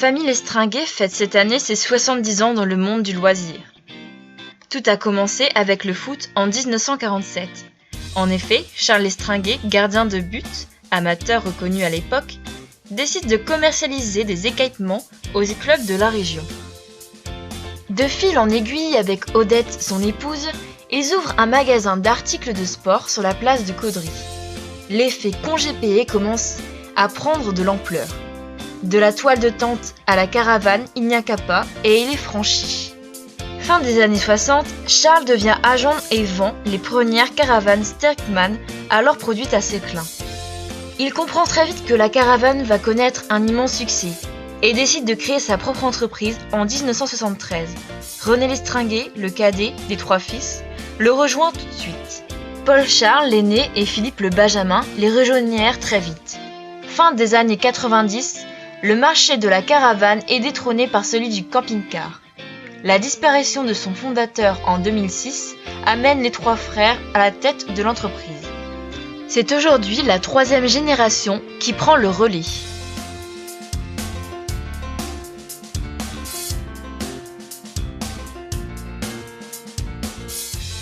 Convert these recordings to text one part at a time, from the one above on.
famille Lestringuet fête cette année ses 70 ans dans le monde du loisir. Tout a commencé avec le foot en 1947. En effet, Charles Lestringuet, gardien de but, amateur reconnu à l'époque, décide de commercialiser des équipements aux clubs de la région. De fil en aiguille avec Odette, son épouse, ils ouvrent un magasin d'articles de sport sur la place de Caudry. L'effet congé payé commence à prendre de l'ampleur. De la toile de tente à la caravane, il n'y a qu'à pas et il est franchi. Fin des années 60, Charles devient agent et vend les premières caravanes Sterckmann, alors produites à Seclin. Il comprend très vite que la caravane va connaître un immense succès et décide de créer sa propre entreprise en 1973. René Lestringuet, le cadet des trois fils, le rejoint tout de suite. Paul Charles, l'aîné, et Philippe le Benjamin les rejoignèrent très vite. Fin des années 90, le marché de la caravane est détrôné par celui du camping-car. La disparition de son fondateur en 2006 amène les trois frères à la tête de l'entreprise. C'est aujourd'hui la troisième génération qui prend le relais.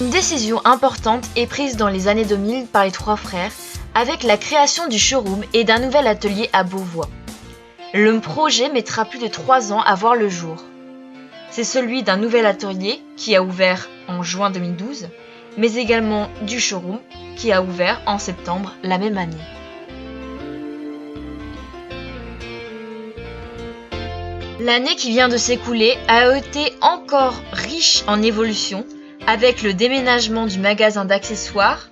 Une décision importante est prise dans les années 2000 par les trois frères avec la création du showroom et d'un nouvel atelier à Beauvois. Le projet mettra plus de 3 ans à voir le jour. C'est celui d'un nouvel atelier qui a ouvert en juin 2012, mais également du showroom qui a ouvert en septembre la même année. L'année qui vient de s'écouler a été encore riche en évolution avec le déménagement du magasin d'accessoires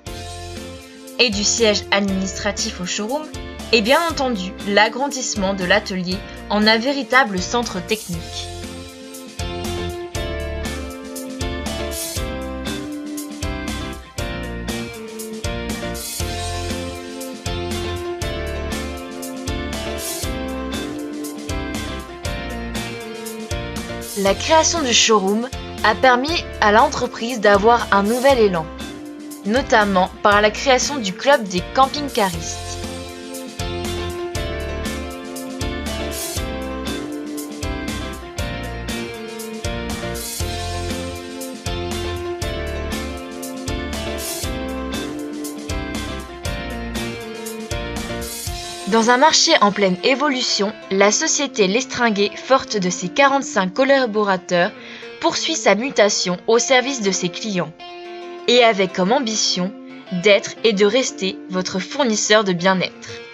et du siège administratif au showroom et bien entendu l'agrandissement de l'atelier en un véritable centre technique. La création du showroom a permis à l'entreprise d'avoir un nouvel élan, notamment par la création du club des camping-caristes. Dans un marché en pleine évolution, la société Lestringuet, forte de ses 45 collaborateurs, poursuit sa mutation au service de ses clients, et avec comme ambition d'être et de rester votre fournisseur de bien-être.